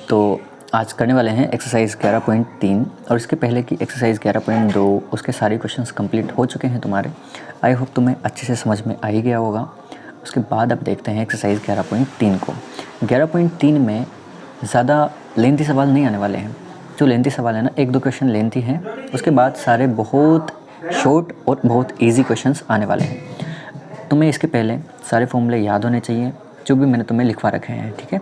तो आज करने वाले हैं एक्सरसाइज 11.3 और इसके पहले की एक्सरसाइज 11.2 उसके सारे क्वेश्चंस कंप्लीट हो चुके हैं तुम्हारे। आई होप तुम्हें अच्छे से समझ में आ ही गया होगा। उसके बाद अब देखते हैं एक्सरसाइज 11.3 को। 11.3 में ज़्यादा लेंथी सवाल नहीं आने वाले हैं। जो लेंथी सवाल है ना, एक दो क्वेश्चन लेंथी हैं, उसके बाद सारे बहुत शॉर्ट और बहुत ईजी क्वेश्चंस आने वाले हैं। तुम्हें इसके पहले सारे फॉर्मूले याद होने चाहिए जो भी मैंने तुम्हें लिखवा रखे हैं, ठीक है।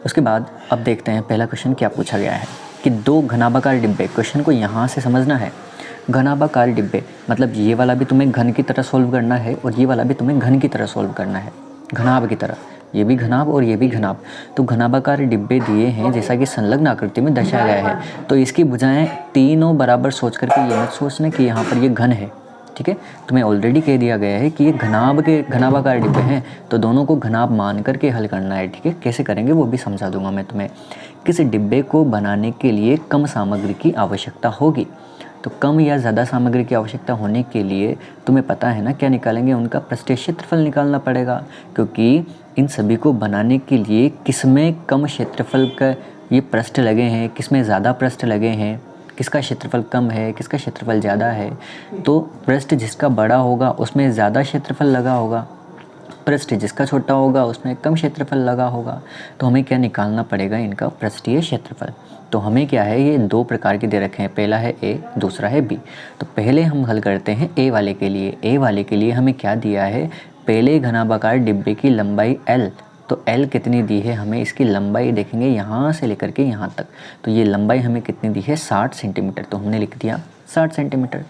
उसके बाद अब देखते हैं पहला क्वेश्चन क्या पूछा गया है कि दो घनाभाकार डिब्बे। क्वेश्चन को यहाँ से समझना है। घनाभाकार डिब्बे मतलब ये वाला भी तुम्हें घन की तरह सॉल्व करना है और ये वाला भी तुम्हें घन की तरह सॉल्व करना है, घनाभ की तरह। ये भी घनाभ और ये भी घनाभ। तो घनाभाकार डिब्बे दिए हैं जैसा कि संलग्न आकृति में दर्शाया गया है। तो इसकी भुजाएं तीनों बराबर सोच करके ये मत सोचना कि यहाँ पर ये घन है, ठीक है। तुम्हें ऑलरेडी कह दिया गया है कि ये घनाभाकार डिब्बे हैं, तो दोनों को घनाभ मान करके हल करना है, ठीक है। कैसे करेंगे वो भी समझा दूंगा मैं तुम्हें। किस डिब्बे को बनाने के लिए कम सामग्री की आवश्यकता होगी। तो कम या ज़्यादा सामग्री की आवश्यकता होने के लिए तुम्हें पता है ना क्या निकालेंगे, उनका पृष्ठीय क्षेत्रफल निकालना पड़ेगा। क्योंकि इन सभी को बनाने के लिए किसमें कम क्षेत्रफल का ये पृष्ठ लगे हैं, किसमें ज़्यादा पृष्ठ लगे हैं, किसका क्षेत्रफल कम है, किसका क्षेत्रफल ज़्यादा है। तो पृष्ठ जिसका बड़ा होगा उसमें ज़्यादा क्षेत्रफल लगा होगा, पृष्ठ जिसका छोटा होगा उसमें कम क्षेत्रफल लगा होगा। तो हमें क्या निकालना पड़ेगा, इनका पृष्ठीय क्षेत्रफल। तो हमें क्या है, ये दो प्रकार के दे रखे हैं, पहला है ए, दूसरा है बी। तो पहले हम हल करते हैं ए वाले के लिए। ए वाले के लिए हमें क्या दिया है, पहले घनाभाकार डिब्बे की लंबाई L। तो L कितनी दी है हमें, इसकी लंबाई देखेंगे यहाँ से लेकर के यहाँ तक। तो ये लंबाई हमें कितनी दी है, 60 सेंटीमीटर। तो हमने लिख दिया 60 सेंटीमीटर।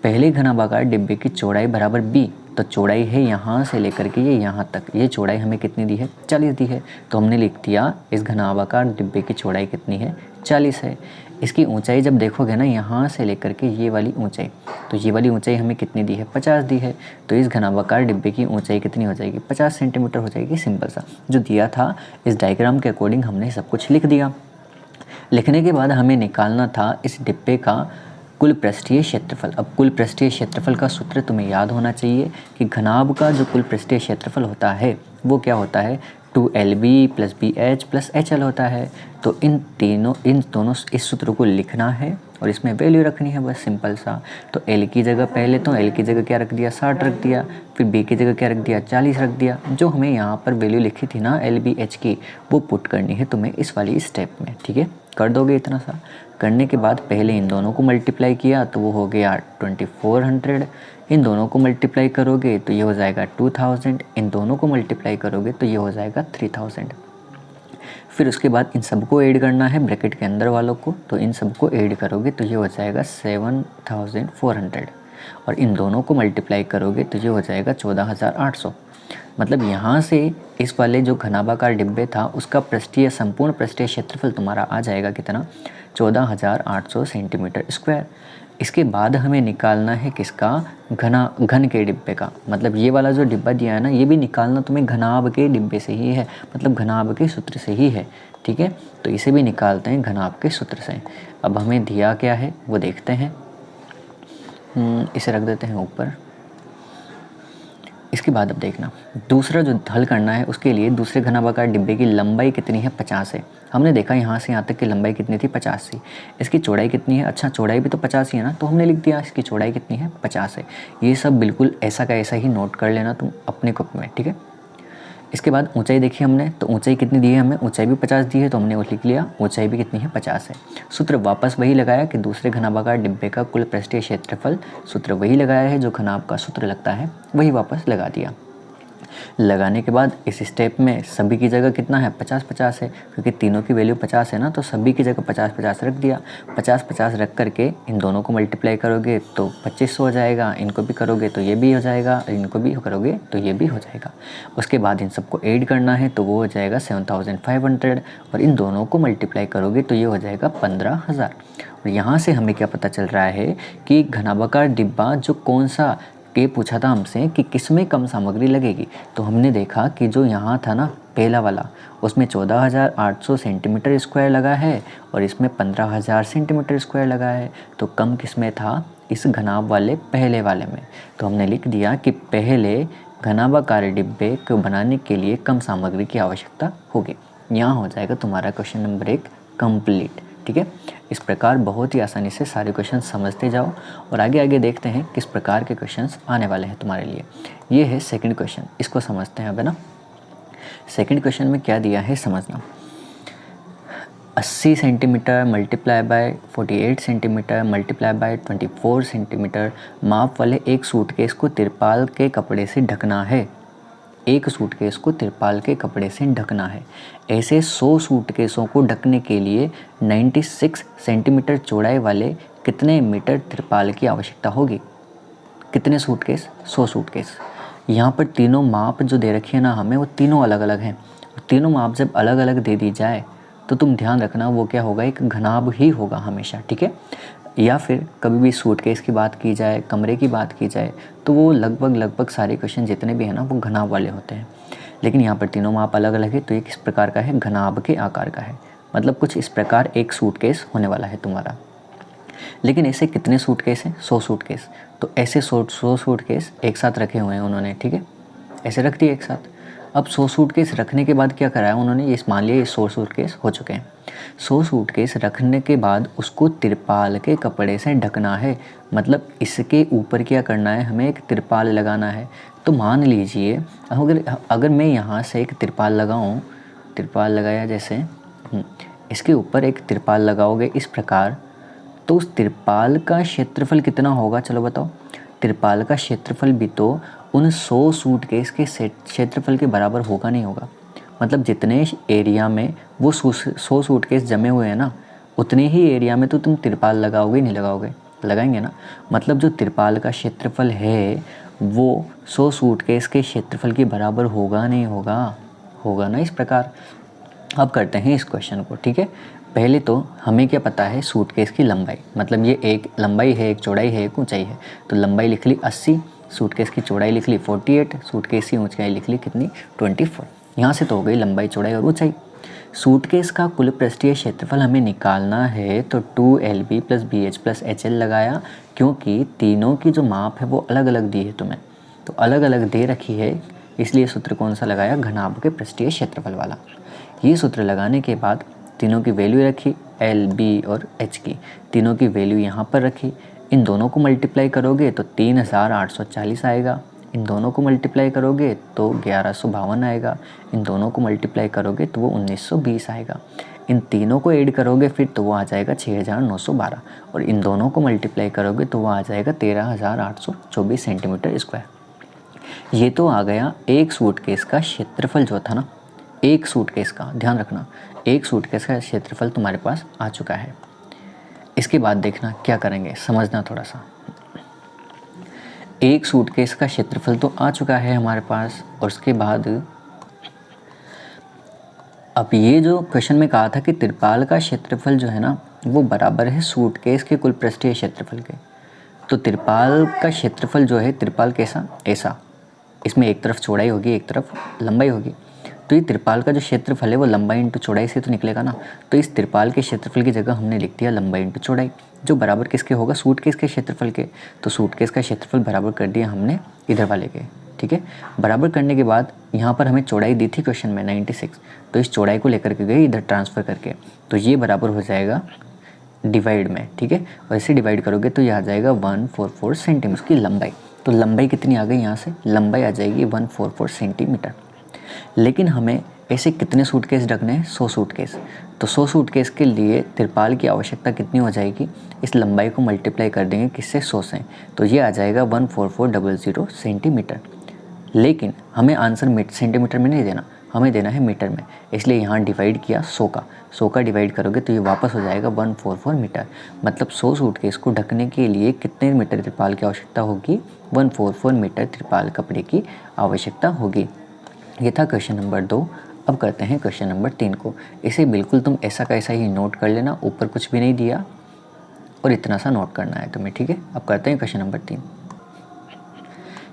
पहले घनाभाकार डिब्बे की चौड़ाई बराबर B। तो चौड़ाई है यहाँ से लेकर के ये यहाँ तक, ये चौड़ाई हमें कितनी दी है, 40 दी है। तो हमने लिख दिया इस घनाभाकार डिब्बे की चौड़ाई कितनी है, 40 है। इसकी ऊंचाई जब देखोगे ना, यहाँ से लेकर के ये वाली ऊंचाई, तो ये वाली ऊंचाई हमें कितनी दी है, 50 दी है। तो इस घनाभाकार डिब्बे की ऊंचाई कितनी हो जाएगी, 50 सेंटीमीटर हो जाएगी। सिंपल सा जो दिया था इस डायग्राम के अकॉर्डिंग हमने सब कुछ लिख दिया। लिखने के बाद हमें निकालना था इस डिब्बे का कुल पृष्ठीय क्षेत्रफल। अब कुल पृष्ठीय क्षेत्रफल का सूत्र तुम्हें याद होना चाहिए कि घनाभ का जो कुल पृष्ठीय क्षेत्रफल होता है वो क्या होता है, 2LB + BH + HL होता है। तो इन दोनों इस सूत्र को लिखना है और इसमें वैल्यू रखनी है, बस सिंपल सा। तो L की जगह पहले तो L की जगह क्या रख दिया, 60 रख दिया। फिर B की जगह क्या रख दिया, 40 रख दिया। जो हमें यहाँ पर वैल्यू लिखी थी ना LBH की, वो पुट करनी है तुम्हें इस वाली स्टेप में, ठीक है। कर दोगे इतना सा। करने के बाद पहले इन दोनों को मल्टीप्लाई किया तो वो हो गया 2400। इन दोनों को मल्टीप्लाई करोगे तो ये हो जाएगा 2000। इन दोनों को मल्टीप्लाई करोगे तो ये हो जाएगा 3000। फिर उसके बाद इन सबको ऐड करना है ब्रैकेट के अंदर वालों को। तो इन सबको ऐड करोगे तो ये हो जाएगा 7400। और इन दोनों को मल्टीप्लाई करोगे तो ये हो जाएगा 14800। मतलब यहाँ से इस वाले जो घनाभाकार डिब्बे था उसका संपूर्ण पृष्ठीय क्षेत्रफल तुम्हारा आ जाएगा कितना, 14800 सेंटीमीटर स्क्वायर। इसके बाद हमें निकालना है किसका, घन के डिब्बे का। मतलब ये वाला जो डिब्बा दिया है ना, ये भी निकालना तुम्हें घनाभ के डिब्बे से ही है, मतलब घनाभ के सूत्र से ही है, ठीक है। तो इसे भी निकालते हैं घनाभ के सूत्र से। अब हमें दिया क्या है वो देखते हैं। इसे रख देते हैं ऊपर। इसके बाद अब देखना दूसरा जो हल करना है, उसके लिए दूसरे घनाभाकार डिब्बे की लंबाई कितनी है, 50 है। हमने देखा यहाँ से यहाँ तक की लंबाई कितनी थी, 50 थी। इसकी चौड़ाई कितनी है, अच्छा चौड़ाई भी तो 50 ही है ना, तो हमने लिख दिया इसकी चौड़ाई कितनी है, 50 है। ये सब बिल्कुल ऐसा का ऐसा ही नोट कर लेना तुम अपने कॉपी में, ठीक है। इसके बाद ऊंचाई देखी हमने, तो ऊंचाई कितनी दी है हमें, ऊंचाई भी 50 दी है, तो हमने वो लिख लिया ऊंचाई भी कितनी है, 50 है। सूत्र वापस वही लगाया कि दूसरे घनाभाकार डिब्बे का कुल पृष्ठीय क्षेत्रफल, सूत्र वही लगाया है, जो घनाभ का सूत्र लगता है वही वापस लगा दिया। लगाने के बाद इस स्टेप में सभी की जगह कितना है, 50-50 है, क्योंकि तीनों की वैल्यू 50 है ना, तो सभी की जगह 50-50 रख दिया। 50-50 रख करके इन दोनों को मल्टीप्लाई करोगे तो 2500 हो जाएगा। इनको भी करोगे तो ये भी हो जाएगा, इनको भी करोगे तो ये भी हो जाएगा। उसके बाद इन सबको ऐड करना है तो वो हो जाएगा 7500। और इन दोनों को मल्टीप्लाई करोगे तो ये हो जाएगा 15000। और यहाँ से हमें क्या पता चल रहा है कि घनाभाकार डिब्बा जो कौन सा के पूछा था हमसे कि किसमें कम सामग्री लगेगी। तो हमने देखा कि जो यहाँ था ना पहला वाला, उसमें 14800 सेंटीमीटर स्क्वायर लगा है और इसमें 15000 सेंटीमीटर स्क्वायर लगा है। तो कम किसमें था, इस घनाभ वाले पहले वाले में। तो हमने लिख दिया कि पहले घनाभाकार डिब्बे को बनाने के लिए कम सामग्री की आवश्यकता होगी। यहाँ हो जाएगा तुम्हारा क्वेश्चन नंबर 1 कंप्लीट। ठीक है, इस प्रकार बहुत ही आसानी से सारे क्वेश्चन समझते जाओ और आगे आगे देखते हैं किस प्रकार के क्वेश्चंस आने वाले हैं तुम्हारे लिए। ये है सेकंड क्वेश्चन, इसको समझते हैं अब, है ना। सेकंड क्वेश्चन में क्या दिया है समझना। 80 centimetre multiply by 48 centimetre multiply by 24 centimetre माप वाले एक सूटकेस को तिरपाल के कपड़े से ढकना है। एक सूटकेस को तिरपाल के कपड़े से ढकना है। ऐसे 100 सूटकेसों को ढकने के लिए 96 सेंटीमीटर चौड़ाई वाले कितने मीटर तिरपाल की आवश्यकता होगी। कितने सूटकेस? 100 सूटकेस। यहाँ पर तीनों माप जो दे रखी है ना हमें, वो तीनों अलग अलग हैं। तीनों माप जब अलग अलग दे दी जाए तो तुम ध्यान रखना वो क्या होगा, एक घनाभ ही होगा हमेशा। ठीक है, या फिर कभी भी सूटकेस की बात की जाए, कमरे की बात की जाए, तो वो लगभग सारे क्वेश्चन जितने भी हैं ना वो घनाभ वाले होते हैं। लेकिन यहाँ पर तीनों माप अलग अलग है तो एक किस प्रकार का है, घनाभ के आकार का है। मतलब कुछ इस प्रकार एक सूटकेस होने वाला है तुम्हारा। लेकिन ऐसे कितने सूटकेस हैं? 100 सूटकेस। तो ऐसे 100 सूटकेस एक साथ रखे हुए हैं उन्होंने। ठीक है, ऐसे रख दिए एक साथ। अब 100 सूटकेस रखने के बाद क्या कराया उन्होंने, ये मान लिया ये 100 सूटकेस हो चुके हैं। 100 सूटकेस रखने के बाद उसको तिरपाल के कपड़े से ढकना है। मतलब इसके ऊपर क्या करना है, हमें एक तिरपाल लगाना है। तो मान लीजिए अगर मैं यहाँ से एक तिरपाल लगाऊँ, तिरपाल लगाया जैसे, इसके ऊपर एक तिरपाल लगाओगे इस प्रकार, तो उस तिरपाल का क्षेत्रफल कितना होगा, चलो बताओ। तिरपाल का क्षेत्रफल भी तो उन 100 सूटकेस के क्षेत्रफल के बराबर होगा नहीं होगा। मतलब जितने एरिया में वो 100 सूटकेस जमे हुए हैं ना, उतने ही एरिया में तो तुम तिरपाल लगाओगे नहीं लगाओगे, लगाएंगे ना। मतलब जो तिरपाल का क्षेत्रफल है वो 100 सूटकेस के क्षेत्रफल के बराबर होगा नहीं होगा, होगा ना। इस प्रकार अब करते हैं इस क्वेश्चन को। ठीक है, पहले तो हमें क्या पता है, सूटकेस की लंबाई। मतलब ये एक लंबाई है, एक चौड़ाई है, एक ऊंचाई है। तो लंबाई लिख ली 80, सूटकेस की चौड़ाई लिख ली 48, सूटकेस की ऊंचाई लिख ली कितनी, 24। यहाँ से तो हो गई लंबाई, चौड़ाई और ऊंचाई। सूटकेस का कुल पृष्ठीय क्षेत्रफल हमें निकालना है तो 2LB + BH + HL लगाया, क्योंकि तीनों की जो माप है वो अलग अलग दी है तुम्हें, तो अलग अलग दे रखी है, इसलिए सूत्र कौन सा लगाया, घनाभ के पृष्ठीय क्षेत्रफल वाला। ये सूत्र लगाने के बाद तीनों की वैल्यू रखी, L, B और H की, तीनों की वैल्यू यहाँ पर रखी। इन दोनों को मल्टीप्लाई करोगे तो 3840 आएगा। इन दोनों को मल्टीप्लाई करोगे तो 1152 आएगा। इन दोनों को मल्टीप्लाई करोगे तो वो 1920 आएगा। इन तीनों को ऐड करोगे फिर तो वो आ जाएगा 6912, और इन दोनों को मल्टीप्लाई करोगे तो वो आ जाएगा 13824 सेंटीमीटर स्क्वायर। ये तो आ गया एक सूटकेस का क्षेत्रफल जो था ना, एक सूटकेस का, ध्यान रखना, एक सूटकेस का क्षेत्रफल तुम्हारे पास आ चुका है। इसके बाद देखना क्या करेंगे, समझना थोड़ा सा। एक सूटकेस का क्षेत्रफल तो आ चुका है हमारे पास, और उसके बाद अब ये जो क्वेश्चन में कहा था कि तिरपाल का क्षेत्रफल जो है ना वो बराबर है सूटकेस के कुल पृष्ठीय क्षेत्रफल के। तो तिरपाल का क्षेत्रफल जो है, तिरपाल कैसा, ऐसा, इसमें एक तरफ चौड़ाई होगी एक तरफ लंबाई होगी। तो ये तिरपाल का जो क्षेत्रफल है वो लंबाई इंटू चौड़ाई से तो निकलेगा ना। तो इस तिरपाल के क्षेत्रफल की जगह हमने लिख दिया लंबाई इंटू चौड़ाई, जो बराबर किसके होगा, सूटकेस के क्षेत्रफल के। तो सूटकेस का क्षेत्रफल बराबर कर दिया हमने इधर वाले के। ठीक है, बराबर करने के बाद यहाँ पर हमें चौड़ाई दी थी क्वेश्चन में 96, तो इस चौड़ाई को लेकर के गए इधर ट्रांसफ़र करके, तो ये बराबर हो जाएगा डिवाइड में। ठीक है, और इसे डिवाइड करोगे तो ये आ जाएगा 144 सेंटीमीटर की लंबाई। तो लंबाई कितनी आ गई, यहाँ से लंबाई आ जाएगी 144 सेंटीमीटर। लेकिन हमें ऐसे कितने सूटकेस ढकने हैं, 100 सूटकेस। तो 100 सूटकेस के लिए तिरपाल की आवश्यकता कितनी हो जाएगी, इस लंबाई को मल्टीप्लाई कर देंगे किससे, 100 से, तो ये आ जाएगा 14400 सेंटीमीटर। लेकिन हमें आंसर सेंटीमीटर में नहीं देना, हमें देना है मीटर में, इसलिए यहाँ डिवाइड किया 100 का डिवाइड करोगे तो ये वापस हो जाएगा 144 मीटर। मतलब 100 सूटकेस को ढकने के लिए कितने मीटर तिरपाल की आवश्यकता होगी, 144 मीटर तिरपाल कपड़े की आवश्यकता होगी। ये था क्वेश्चन नंबर 2। अब करते हैं क्वेश्चन नंबर 3 को। इसे बिल्कुल तुम ऐसा का ऐसा ही नोट कर लेना, ऊपर कुछ भी नहीं दिया और इतना सा नोट करना है तुम्हें। ठीक है, अब करते हैं क्वेश्चन नंबर 3।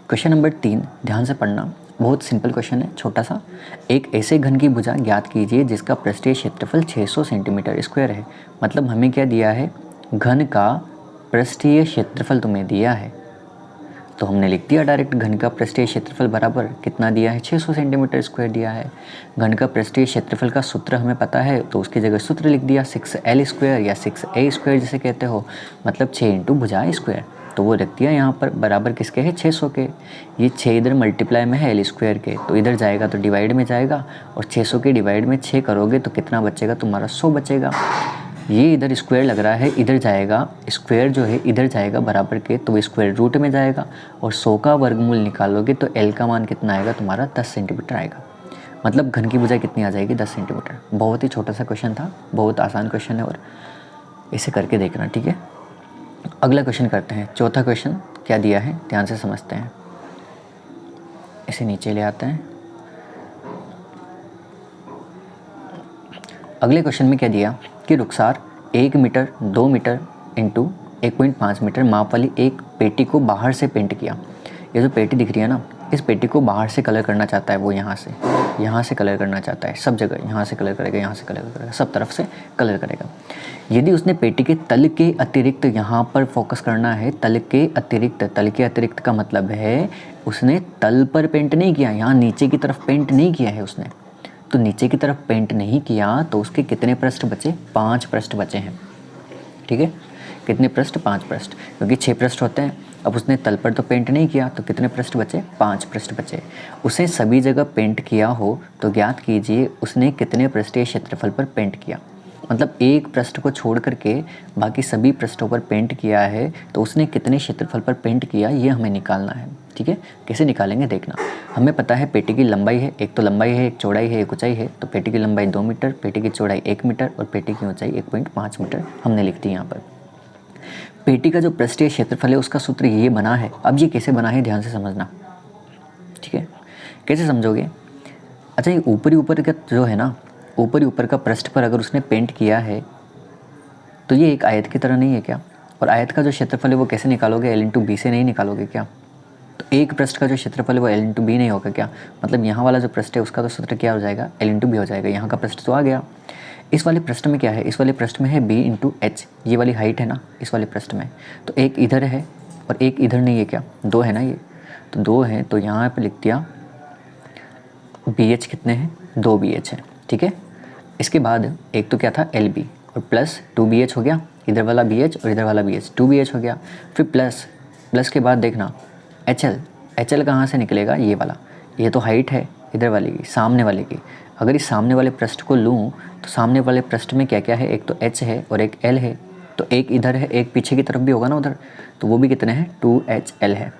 क्वेश्चन नंबर 3 ध्यान से पढ़ना, बहुत सिंपल क्वेश्चन है, छोटा सा। एक ऐसे घन की भुजा ज्ञात कीजिए जिसका पृष्ठीय क्षेत्रफल 600 सेंटीमीटर स्क्वायर है। मतलब हमें क्या दिया है, घन का पृष्ठीय क्षेत्रफल तुम्हें दिया है। तो हमने लिख दिया डायरेक्ट, घन का पृष्ठीय क्षेत्रफल बराबर कितना दिया है, 600 सेंटीमीटर स्क्वायर दिया है। घन का पृष्ठीय क्षेत्रफल का सूत्र हमें पता है, तो उसकी जगह सूत्र लिख दिया 6L स्क्वायर या 6A स्क्वायर जिसे कहते हो, मतलब 6 इंटू भुजा स्क्वायर। तो वो रख दिया यहाँ पर बराबर किसके है, 600 के। ये 6 इधर मल्टीप्लाई में है L स्क्वायर के, तो इधर जाएगा तो डिवाइड में जाएगा, और 600 के डिवाइड में 6 करोगे तो कितना बचेगा तुम्हारा, 100 बचेगा। ये इधर स्क्वायर लग रहा है, इधर जाएगा स्क्वायर जो है इधर जाएगा बराबर के, तो वो स्क्वायर रूट में जाएगा, और 100 का वर्गमूल निकालोगे तो L का मान कितना आएगा तुम्हारा, 10 सेंटीमीटर आएगा। मतलब घन की भुजा कितनी आ जाएगी, 10 सेंटीमीटर। बहुत ही छोटा सा क्वेश्चन था, बहुत आसान क्वेश्चन है, और इसे करके देखना, ठीक है। अगला क्वेश्चन करते हैं। चौथा क्वेश्चन क्या दिया है, ध्यान से समझते हैं। इसे नीचे ले आते हैं। अगले क्वेश्चन में क्या दिया कि रुखसार 1 मीटर 2 मीटर इंटू 1.5 मीटर माप वाली एक पेटी को बाहर से पेंट किया। ये जो पेटी दिख रही है ना, इस पेटी को बाहर से कलर करना चाहता है वो, यहाँ से कलर करना चाहता है, सब जगह यहाँ से कलर करेगा, यहाँ से कलर करेगा, सब तरफ से कलर करेगा। यदि उसने पेटी के तल के अतिरिक्त, यहाँ पर फोकस करना है, तल के अतिरिक्त का मतलब है उसने तल पर पेंट नहीं किया, यहाँ नीचे की तरफ पेंट नहीं किया है उसने, तो नीचे की तरफ पेंट नहीं किया तो उसके कितने पृष्ठ बचे, 5 पृष्ठ बचे हैं, ठीक है। कितने पृष्ठ, 5 पृष्ठ, क्योंकि 6 पृष्ठ होते हैं। अब उसने तल पर तो पेंट नहीं किया, तो कितने पृष्ठ बचे, 5 पृष्ठ बचे। उसे सभी जगह पेंट किया हो तो ज्ञात कीजिए उसने कितने पृष्ठीय क्षेत्रफल पर पेंट किया। मतलब एक पृष्ठ को छोड़ करके बाकी सभी पृष्ठों पर पेंट किया है, तो उसने कितने क्षेत्रफल पर पेंट किया, ये हमें निकालना है, ठीक है। कैसे निकालेंगे देखना। हमें पता है पेटी की लंबाई है, एक तो लंबाई है, एक चौड़ाई है, एक ऊंचाई है। तो पेटी की लंबाई 2 मीटर, पेटी की चौड़ाई 1 मीटर और पेटी की ऊंचाई 1.5 मीटर हमने लिख दी यहाँ पर। पेटी का जो पृष्ठीय क्षेत्रफल है उसका सूत्र ये बना है। अब ये कैसे बना है ध्यान से समझना, ठीक है। कैसे समझोगे, अच्छा ये ऊपर का जो है ना, ऊपर का पृष्ठ पर अगर उसने पेंट किया है तो ये एक आयत की तरह नहीं है क्या। और आयत का जो क्षेत्रफल है वो कैसे निकालोगे, L इंटू बी से नहीं निकालोगे क्या। तो एक पृष्ठ का जो क्षेत्रफल है वो L इंटू बी नहीं होगा क्या। मतलब यहाँ वाला जो पृष्ठ है उसका तो सूत्र क्या हो जाएगा, L इंटू बी हो जाएगा। यहाँ का पृष्ठ तो आ गया। इस वाले पृष्ठ में क्या है, इस वाले पृष्ठ में है b इंटू एच, ये वाली हाइट है ना इस वाले पृष्ठ में। तो एक इधर है और एक इधर नहीं है क्या, 2 है ना ये, तो 2 है, तो यहाँ पे लिख दिया BH कितने हैं, 2 BH है, ठीक है। इसके बाद एक तो क्या था LB और प्लस 2BH हो गया, इधर वाला BH और इधर वाला BH, 2BH हो गया। फिर प्लस के बाद देखना HL कहाँ से निकलेगा, ये वाला, ये तो हाइट है इधर वाली की, सामने वाले की। अगर इस सामने वाले पृष्ठ को लूँ तो सामने वाले पृष्ठ में क्या क्या है, एक तो H है और एक L है। तो एक इधर है, एक पीछे की तरफ भी होगा ना उधर, तो वो भी कितने हैं, 2HL है।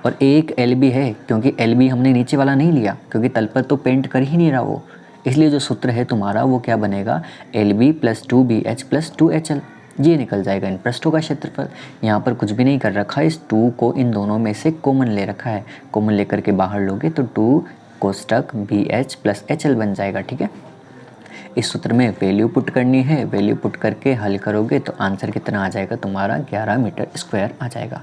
और एक LB है, क्योंकि LB हमने नीचे वाला नहीं लिया क्योंकि तल पर तो पेंट कर ही नहीं रहा वो, इसलिए जो सूत्र है तुम्हारा वो क्या बनेगा, LB plus 2BH plus 2HL। ये निकल जाएगा इन पृष्ठों का क्षेत्रफल। यहाँ पर कुछ भी नहीं कर रखा है, इस 2 को इन दोनों में से कॉमन ले रखा है। कॉमन लेकर के बाहर लोगे तो 2 कोष्टक BH प्लस HL बन जाएगा, ठीक है। इस सूत्र में वैल्यू पुट करनी है, वैल्यू पुट करके हल करोगे तो आंसर कितना आ जाएगा तुम्हारा, 11 मीटर स्क्वायर आ जाएगा।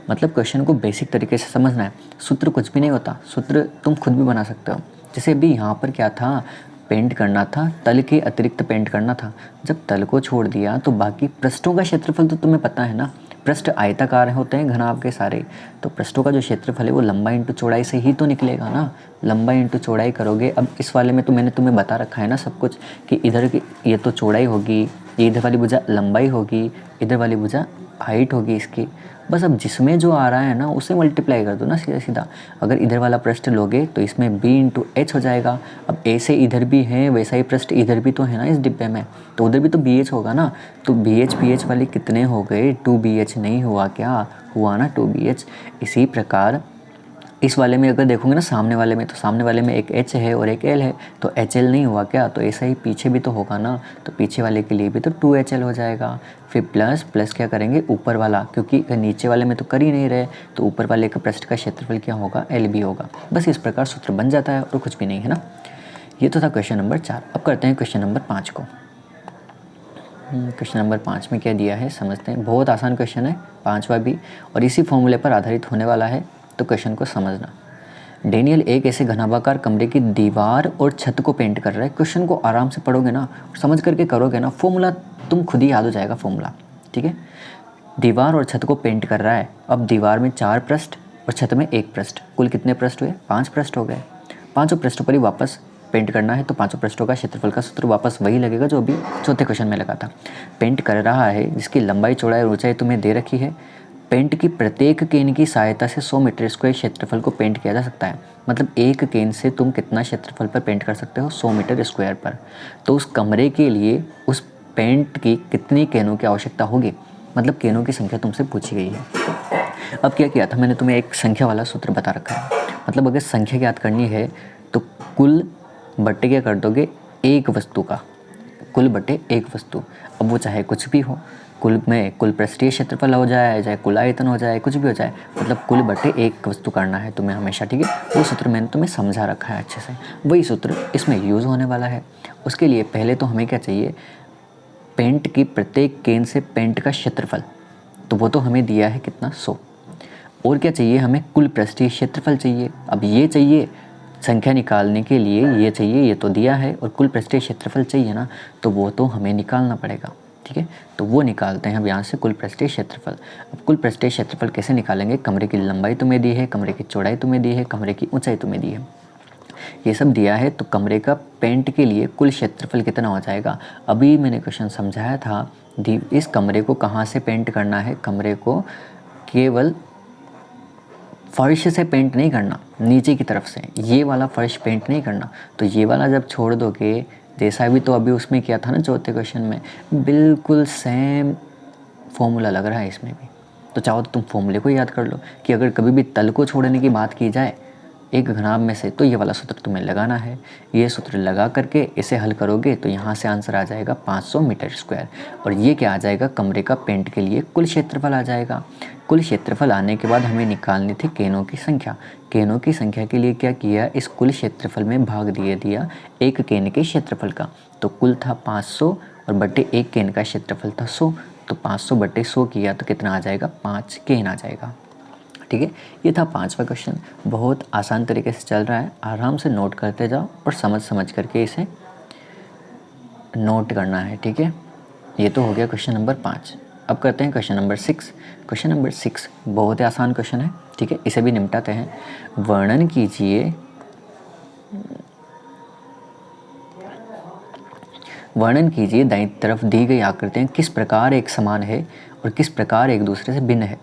मतलब क्वेश्चन को बेसिक तरीके से समझना है। सूत्र कुछ भी नहीं होता, सूत्र तुम खुद भी बना सकते हो। जैसे अभी यहाँ पर क्या था, पेंट करना था, तल के अतिरिक्त पेंट करना था। जब तल को छोड़ दिया तो बाकी पृष्ठों का क्षेत्रफल तो तुम्हें पता है ना, पृष्ठ आयताकार होते हैं घनाभ के सारे, तो पृष्ठों का जो क्षेत्रफल है वो लंबाई इंटू चौड़ाई से ही तो निकलेगा ना। लंबाई इंटू चौड़ाई करोगे। अब इस वाले में तो मैंने तुम्हें बता रखा है ना सब कुछ, कि इधर की ये तो चौड़ाई होगी, ये इधर वाली भुजा लंबाई होगी, इधर वाली भुजा हाइट होगी इसकी। बस अब जिसमें जो आ रहा है ना उसे मल्टीप्लाई कर दो ना सीधा सीधा। अगर इधर वाला पृष्ठ लोगे तो इसमें b इंटू एच हो जाएगा। अब a से इधर भी है, वैसा ही पृष्ठ इधर भी तो है ना इस डिब्बे में, तो उधर भी तो BH होगा ना। तो BH वाली कितने हो गए, 2BH नहीं हुआ क्या, हुआ ना 2BH। इसी प्रकार इस वाले में अगर देखोगे ना सामने वाले में, तो सामने वाले में एक H है और एक L है, तो HL नहीं हुआ क्या, तो ऐसा ही पीछे भी तो होगा ना, तो पीछे वाले के लिए भी तो 2HL हो जाएगा। फिर प्लस क्या करेंगे ऊपर वाला, क्योंकि नीचे वाले में तो कर ही नहीं रहे, तो ऊपर वाले का पृष्ठ का क्षेत्रफल क्या होगा, LB होगा। बस इस प्रकार सूत्र बन जाता है और कुछ भी नहीं है ना। ये तो था क्वेश्चन नंबर 4। अब करते हैं क्वेश्चन नंबर 5 को। क्वेश्चन नंबर 5 में क्या दिया है समझते हैं। बहुत आसान क्वेश्चन है, 5वां भी, और इसी फॉर्मूले पर आधारित होने वाला है, तो क्वेश्चन को समझना। डेनियल एक ऐसे घनाभाकार कमरे की दीवार और छत को पेंट कर रहा है। क्वेश्चन को आराम से पढ़ोगे ना, समझ करके करोगे ना, फॉर्मूला तुम खुद ही याद हो जाएगा फॉर्मूला, ठीक है। दीवार और छत को पेंट कर रहा है। अब दीवार में 4 पृष्ठ, और छत में 1 पृष्ठ। कुल कितने पृष्ठ हुए? 5 पृष्ठ हो गए। पाँचों पृष्ठों पर ही वापस पेंट करना है, तो पाँचों पृष्ठों का क्षेत्रफल का सूत्र वापस वही लगेगा जो अभी चौथे क्वेश्चन में लगा था। पेंट कर रहा है जिसकी लंबाई, चौड़ाई और ऊंचाई तुम्हें दे रखी है। पेंट की प्रत्येक केन की सहायता से 100 मीटर स्क्वायर क्षेत्रफल को पेंट किया जा सकता है। मतलब एक केन से तुम कितना क्षेत्रफल पर पेंट कर सकते हो? 100 मीटर स्क्वायर पर। तो उस कमरे के लिए उस पेंट की कितनी केनों की आवश्यकता होगी? मतलब केनों की संख्या तुमसे पूछी गई है। अब क्या किया था मैंने, तुम्हें एक संख्या वाला सूत्र बता रखा है। मतलब अगर संख्या ज्ञात करनी है तो कुल बट्टे क्या कर दोगे? एक वस्तु का, कुल बटे एक वस्तु। अब वो चाहे कुछ भी हो, कुल में कुल पृष्ठीय क्षेत्रफल हो जाए, चाहे कुल आयतन हो जाए, कुछ भी हो जाए, मतलब कुल बटे एक वस्तु करना है तुम्हें हमेशा, ठीक है। वो सूत्र मैंने तुम्हें समझा रखा है अच्छे से, वही सूत्र इसमें यूज़ होने वाला है। उसके लिए पहले तो हमें क्या चाहिए? पेंट की प्रत्येक केन से पेंट का क्षेत्रफल, तो वो तो हमें दिया है कितना? 100। और क्या चाहिए हमें? कुल पृष्ठीय क्षेत्रफल चाहिए। अब ये चाहिए संख्या निकालने के लिए, ये चाहिए, ये तो दिया है, और कुल पृष्ठीय क्षेत्रफल चाहिए ना, तो वो तो हमें निकालना पड़ेगा, ठीक है। तो वो निकालते हैं अब यहाँ से कुल पृष्ठीय क्षेत्रफल। अब कुल पृष्ठीय क्षेत्रफल कैसे निकालेंगे? कमरे की लंबाई तुम्हें दी है, कमरे की चौड़ाई तुम्हें दी है, कमरे की ऊंचाई तुम्हें दी है, ये सब दिया है। तो कमरे का पेंट के लिए कुल क्षेत्रफल कितना हो जाएगा? अभी मैंने क्वेश्चन समझाया था, इस कमरे को कहाँ से पेंट करना है? कमरे को केवल फर्श से पेंट नहीं करना, नीचे की तरफ से, ये वाला फर्श पेंट नहीं करना। तो ये वाला जब छोड़ दोगे, जैसा भी तो अभी उसमें किया था ना चौथे क्वेश्चन में, बिल्कुल सेम फॉर्मूला लग रहा है इसमें भी। तो चाहो तो तुम फॉर्मूले को याद कर लो कि अगर कभी भी तल को छोड़ने की बात की जाए एक घनाभ में से, तो ये वाला सूत्र तुम्हें लगाना है। ये सूत्र लगा करके इसे हल करोगे तो यहाँ से आंसर आ जाएगा 500 मीटर स्क्वायर। और ये क्या आ जाएगा? कमरे का पेंट के लिए कुल क्षेत्रफल आ जाएगा। कुल क्षेत्रफल आने के बाद हमें निकालनी थी केनों की संख्या। केनों की संख्या के लिए क्या किया? इस कुल क्षेत्रफल में भाग दिया एक केन के क्षेत्रफल का। तो कुल था 500 और बटे एक केन का क्षेत्रफल था 100, तो 500 बटे 100 किया तो कितना आ जाएगा? 5 केन आ जाएगा, ठीक है। ये था 5वां क्वेश्चन। बहुत आसान तरीके से चल रहा है, आराम से नोट करते जाओ और समझ करके इसे नोट करना है, ठीक है। ये तो हो गया क्वेश्चन नंबर 5। अब करते हैं क्वेश्चन नंबर 6। क्वेश्चन नंबर 6 बहुत ही आसान क्वेश्चन है, ठीक है, इसे भी निपटाते हैं। वर्णन कीजिए दाईं तरफ दी गई आकृतियाँ किस प्रकार एक समान है और किस प्रकार एक दूसरे से भिन्न है।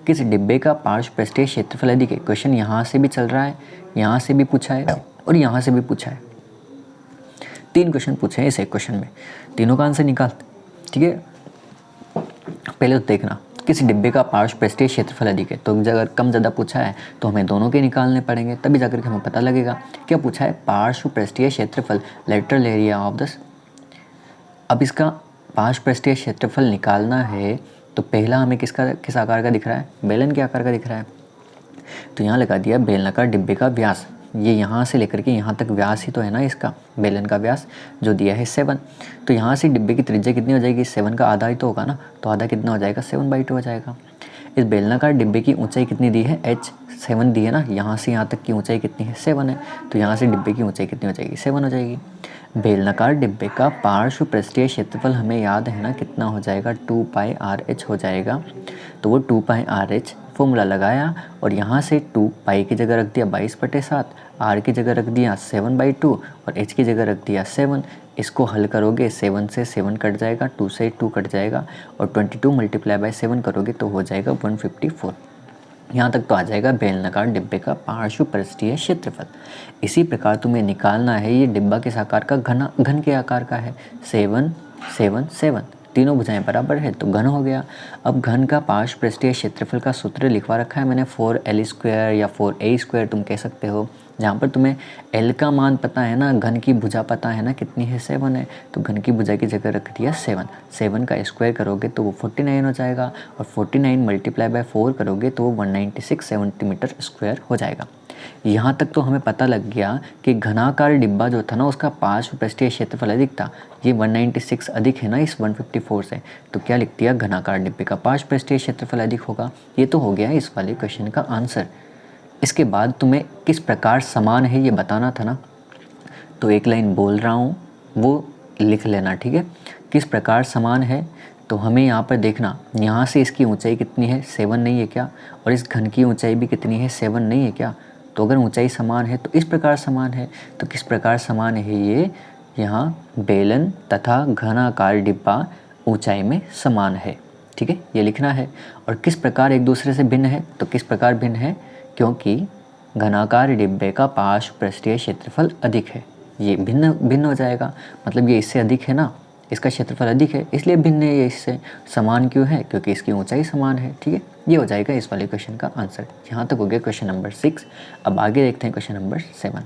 किस डिब्बे का पार्श्व पृष्ठीय क्षेत्रफल अधिक है? क्वेश्चन यहाँ से भी चल रहा है, यहाँ से भी पूछा है और यहाँ से भी पूछा है। 3 क्वेश्चन पूछे हैं इस एक क्वेश्चन में, तीनों का आंसर निकालते, ठीक है। पहले तो देखना किस डिब्बे का पार्श्व पृष्ठीय क्षेत्रफल अधिक है, तो अगर कम ज़्यादा पूछा है तो हमें दोनों के निकालने पड़ेंगे, तभी जाकर के हमें पता लगेगा। क्या पूछा है? पार्श्व पृष्ठीय क्षेत्रफल, लेटरल एरिया ऑफ द। अब इसका पार्श्व पृष्ठीय क्षेत्रफल निकालना है तो पहला हमें किस आकार का दिख रहा है? बेलन के आकार का दिख रहा है। तो यहाँ लगा दिया बेलनाकार डिब्बे का व्यास। ये यहाँ से लेकर के यहाँ तक व्यास ही तो है ना इसका, बेलन का व्यास जो दिया है 7। तो यहाँ से डिब्बे की त्रिज्या कितनी हो जाएगी? 7 का आधा ही तो होगा ना, तो आधा कितना हो जाएगा? 7/2 हो जाएगा। इस बेलनाकार डिब्बे की ऊंचाई कितनी दी है? h 7 दी है ना, यहाँ से यहाँ तक की ऊंचाई कितनी है? 7 है। तो यहाँ से डिब्बे की ऊंचाई कितनी हो जाएगी? 7 हो जाएगी। बेलनाकार डिब्बे का पार्श्व पृष्ठीय क्षेत्रफल हमें याद है ना कितना हो जाएगा? 2πRh हो जाएगा। तो वो 2πRh फॉर्मूला लगाया और यहाँ से 2π की जगह रख दिया 22/7, r की जगह रख दिया 7/2 और h की जगह रख दिया 7। इसको हल करोगे 7 से 7 कट जाएगा, 2 से 2 कट जाएगा और 22 × 7 करोगे तो हो जाएगा 154। यहाँ तक तो आ जाएगा बेलनाकार डिब्बे का पार्श्व पृष्ठीय क्षेत्रफल। इसी प्रकार तुम्हें निकालना है ये डिब्बा किस आकार का? घन के आकार का है। 7 7 7 तीनों भुजाएं बराबर है तो घन हो गया। अब घन का पार्श्व पृष्ठीय क्षेत्रफल का सूत्र लिखवा रखा है मैंने, 4l² या 4a² तुम कह सकते हो। जहाँ पर तुम्हें l का मान पता है ना, घन की भुजा पता है ना कितनी है? 7 है। तो घन की भुजा की जगह रख दिया 7 का स्क्वायर करोगे तो वो 49 हो जाएगा और 49 × 4 करोगे तो वो 196 सेंटीमीटर स्क्वायर हो जाएगा। यहाँ तक तो हमें पता लग गया कि घनाकार डिब्बा जो था ना उसका पार्श्व पृष्ठीय क्षेत्रफल अधिक था। ये 196 अधिक है ना इस 154 से, तो क्या लिख दिया? घनाकार डिब्बे का पार्श्व पृष्ठीय क्षेत्रफल अधिक होगा। ये तो हो गया इस वाले क्वेश्चन का आंसर। इसके बाद तुम्हें किस प्रकार समान है ये बताना था ना, तो एक लाइन बोल रहा हूँ वो लिख लेना, ठीक है। किस प्रकार समान है? तो हमें यहाँ पर देखना, यहाँ से इसकी ऊंचाई कितनी है 7 नहीं है क्या, और इस घन की ऊंचाई भी कितनी है 7 नहीं है क्या। तो अगर ऊंचाई समान है तो इस प्रकार समान है। तो किस प्रकार समान है ये, यहाँ बेलन तथा घनाकार डिब्बा ऊंचाई में समान है। ठीक है, ये लिखना है। और किस प्रकार एक दूसरे से भिन्न है, तो किस प्रकार भिन्न है, क्योंकि घनाकार डिब्बे का पार्श्व पृष्ठीय क्षेत्रफल अधिक है। ये भिन्न भिन्न हो जाएगा, मतलब ये इससे अधिक है ना, इसका क्षेत्रफल अधिक है इसलिए भिन्न है ये इससे। समान क्यों है, क्योंकि इसकी ऊंचाई समान है। ठीक है, ये हो जाएगा इस वाले क्वेश्चन का आंसर। यहाँ तक हो गया क्वेश्चन नंबर 6। अब आगे देखते हैं क्वेश्चन नंबर 7।